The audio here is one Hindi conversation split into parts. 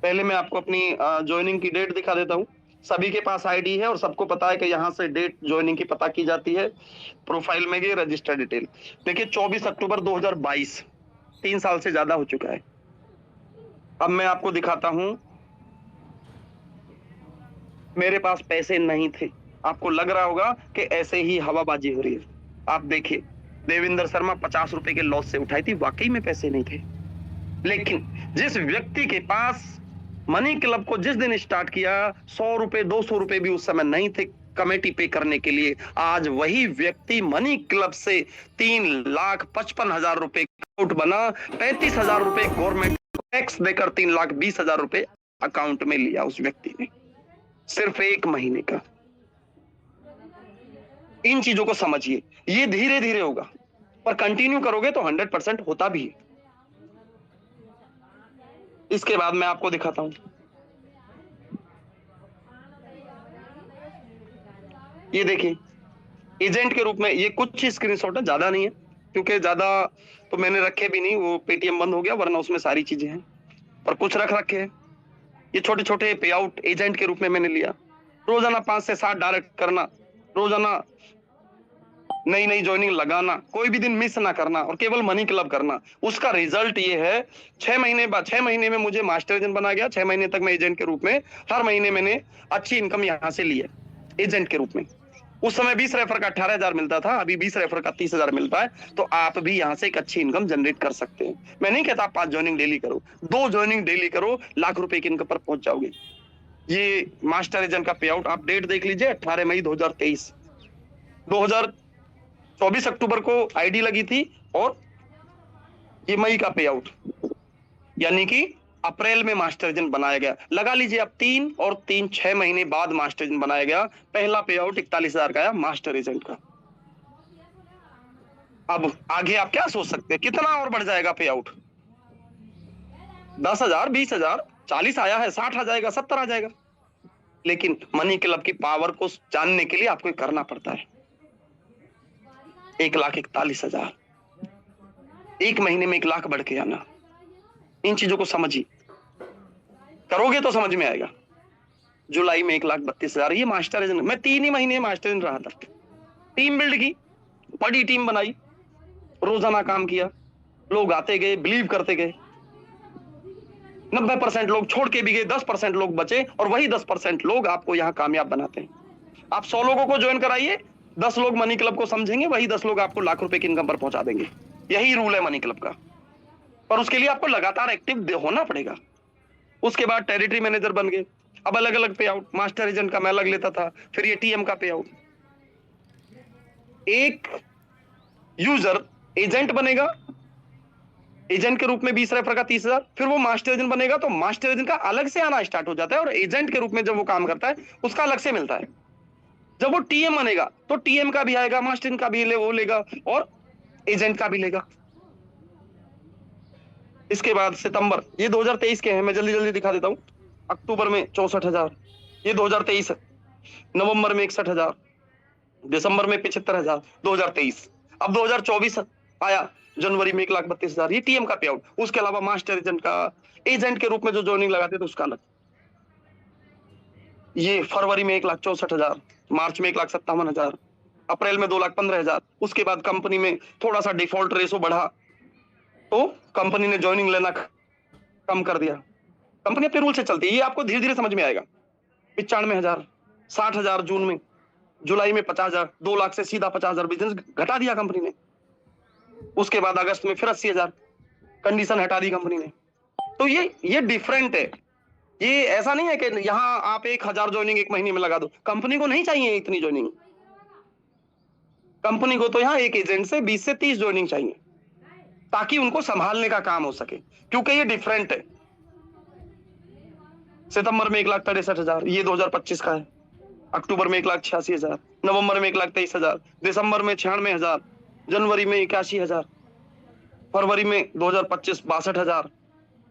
पहले मैं आपको अपनी ज्वाइनिंग की डेट दिखा देता हूँ। सभी के पास आईडी है और सबको पता है कि यहाँ से डेट ज्वाइनिंग की पता की जाती है। प्रोफाइल में गए, रजिस्टर डिटेल देखिए, 24 अक्टूबर 2022, 3 साल से ज्यादा हो चुका है। अब मैं आपको दिखाता हूं, मेरे पास पैसे नहीं थे। आपको लग रहा होगा कि ऐसे ही हवाबाजी हो रही है। आप देखिए, देवेंद्र शर्मा 50 रुपए के लॉस से उठाई थी, वाकई में पैसे नहीं थे। लेकिन जिस व्यक्ति के पास मनी क्लब को जिस दिन स्टार्ट किया, 100 रुपए 200 रुपए भी उस समय नहीं थे कमेटी पे करने के लिए, आज वही व्यक्ति मनी क्लब से 3,55,000 रुपए आउट बना, 35,000 रुपए गवर्नमेंट टैक्स देकर 3,20,000 रुपए अकाउंट में लिया उस व्यक्ति ने, सिर्फ 1 महीने का। इन चीजों को समझिए, ये धीरे धीरे होगा, पर कंटिन्यू करोगे तो 100% होता भी है। इसके बाद मैं आपको दिखाता हूं, ये देखिए, एजेंट के रूप में ये कुछ स्क्रीनशॉट है, ज्यादा नहीं है, क्योंकि ज्यादा तो मैंने रखे भी नहीं, वो पेटीएम बंद हो गया, वरना उसमें सारी चीजें हैं, पर कुछ रख रखे हैं। ये छोटे छोटे पे आउट एजेंट के रूप में मैंने लिया। रोजाना 5 से 7 डायरेक्ट करना, रोजाना नई नई ज्वाइनिंग लगाना, कोई भी दिन मिस ना करना और केवल मनी क्लब करना। उसका रिजल्ट ये है, 6 महीने बाद, 6 महीने में मुझे मास्टर एजेंट बना गया। 6 महीने तक मैं एजेंट के रूप में, हर महीने मैंने अच्छी इनकम यहां से ली है एजेंट के रूप में। उस समय 20 रेफर का 18,000 मिलता था, अभी 20 रेफर का 30,000 मिलता है। तो आप भी यहां से एक अच्छी इनकम जनरेट कर सकते हैं। मैं नहीं कहता आप 5 ज्वाइनिंग डेली करो, 2 ज्वाइनिंग डेली करो, लाख रुपए की इनकम पर पहुंच जाओगे। ये मास्टर एजेंट का पे आउट आप डेट देख लीजिए, 18 मई 2023। 2024 अक्टूबर को आईडी लगी थी और ये मई का पे आउट, यानी कि अप्रैल में मास्टर एजेंट बनाया गया। लगा लीजिए अब 3 और 3 6 महीने बाद मास्टर एजेंट बनाया गया। पहला पे आउट 41,000 का आया मास्टर एजेंट का। अब आगे आप क्या सोच सकते हैं, कितना और बढ़ जाएगा पे आउट? 10,000, 20,000, 40 आया है, 60 आ जाएगा, 70 आ जाएगा। लेकिन मनी क्लब की पावर को जानने के लिए आपको करना पड़ता है। 1,41,000, 1 महीने में 1 लाख बढ़ के आना। इन चीजों को समझिए, करोगे तो समझ में आएगा। जुलाई में 1,32,000, ये मास्टर एजेंट, मैं 3 ही महीने मास्टर एजेंट रहा था। टीम बिल्ड की, बड़ी टीम बनाई, रोजाना काम किया, लोग आते गए, बिलीव करते गए। 90% लोग छोड़ के भी गए, 10% लोग बचे, और वही 10% लोग आपको यहाँ कामयाब बनाते हैं। आप 100 लोगों को ज्वाइन कराइए, 10 लोग मनी क्लब को समझेंगे, वही 10 लोग आपको लाख रुपए की इनकम पर पहुंचा देंगे। यही रूल है मनी क्लब का, पर उसके लिए आपको लगातार एक्टिव होना पड़ेगा। उसके बाद टेरिटरी मैनेजर बन गए, अब अलग अलग पे आउट, मास्टर एजेंट का मैं अलग लेता था, फिर ये टीएम का पे आउट। एक यूजर एजेंट बनेगा, एजेंट के रूप में 20 रेफर का 30,000, फिर वो मास्टर एजेंट बनेगा तो मास्टर एजेंट का अलग से आना स्टार्ट हो जाता है, और एजेंट के रूप में जब वो काम करता है उसका अलग से मिलता है। जब वो टीएम बनेगा तो टीएम का भी आएगा, मास्टर एजेंट का भी वो लेगा और एजेंट का भी लेगा। इसके बाद सितंबर, ये 2023 के हैं, मैं जल्दी जल्दी दिखा देता हूं। अक्टूबर में 64,000, ये 2023 है। नवंबर में 61,000, दिसंबर में 75,000, 2023। अब 2024 आया, जनवरी में 1,32,000, ये टीएम का पे आउट। उसके अलावा मास्टर एजेंट का, एजेंट के रूप में जो ज्वाइनिंग लगाते थे उसका अलग। ये फरवरी में 1,64,000, मार्च में 1,57,000, अप्रैल में 2,15,000। उसके बाद कंपनी में थोड़ा सा डिफॉल्ट रेशो बढ़ा तो कंपनी ने ज्वाइनिंग लेना कम कर दिया। कंपनी अपने रूल से चलती है, ये आपको धीरे धीरे समझ में आएगा। 95,000, 60,000 जून में, जुलाई में 50,000, 2 लाख से सीधा 50,000 बिजनेस घटा दिया कंपनी ने। उसके बाद अगस्त में फिर 80,000, कंडीशन हटा दी कंपनी ने। तो ये डिफरेंट है। ये ऐसा नहीं है कि यहां आप 1,000 ज्वाइनिंग 1 महीने में लगा दो। कंपनी को नहीं चाहिए इतनी ज्वाइनिंग, कंपनी को तो यहाँ एक एजेंट से 20 से 30 ज्वाइनिंग चाहिए, ताकि उनको संभालने का काम हो सके, क्योंकि ये डिफरेंट है। सितंबर में 1,63,000, ये 2025 का है। अक्टूबर में 1,86,000, नवंबर में 1,23,000, दिसंबर में 96,000, जनवरी में 81,000, फरवरी में 2025 62,000,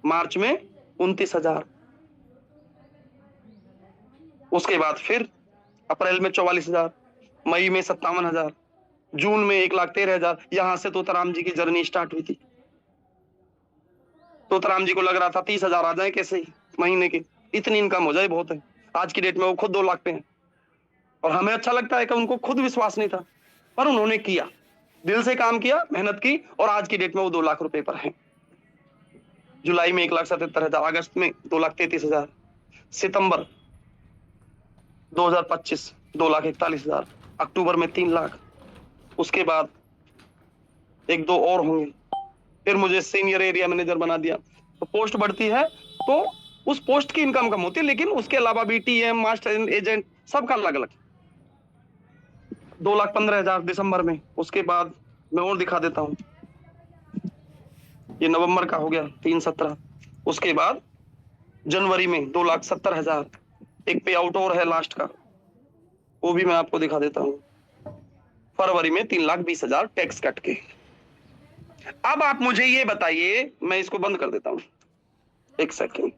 मार्च में 29,000। उसके बाद फिर अप्रैल में 44,000, मई में 57,000, जून में 1,13,000। यहां से तोताराम जी की जर्नी स्टार्ट हुई थी। तोताराम जी को लग रहा था 30,000 आ जाए कैसे ही, महीने की, इतनी इनकम हो जाए बहुत है। आज की डेट में वो खुद 2 लाख पे हैं और हमें अच्छा लगता है कि उनको खुद विश्वास नहीं था, पर उन्होंने किया, दिल से काम किया, मेहनत की और आज की डेट में वो 2 लाख रुपए पर हैं। जुलाई में 1,77,000, अगस्त में 2,33,000, सितंबर 2025 2,41,000, अक्टूबर में 3 लाख, उसके बाद 1-2 और होंगे। फिर मुझे सीनियर एरिया मैनेजर बना दिया। तो पोस्ट बढ़ती है तो उस पोस्ट की इनकम कम होती है, लेकिन उसके अलावा भी टीएम, मास्टर एजेंट सबका अलग अलग। 2,15,000 दिसंबर में। उसके बाद मैं और दिखा देता हूँ, ये नवंबर का हो गया 3,17। उसके बाद जनवरी में 2,70,000, एक पे आउट और है लास्ट का, वो भी मैं आपको दिखा देता हूँ। फरवरी में 3,20,000 टैक्स कट के। अब आप मुझे ये बताइए, मैं इसको बंद कर देता हूँ, एक सेकेंड।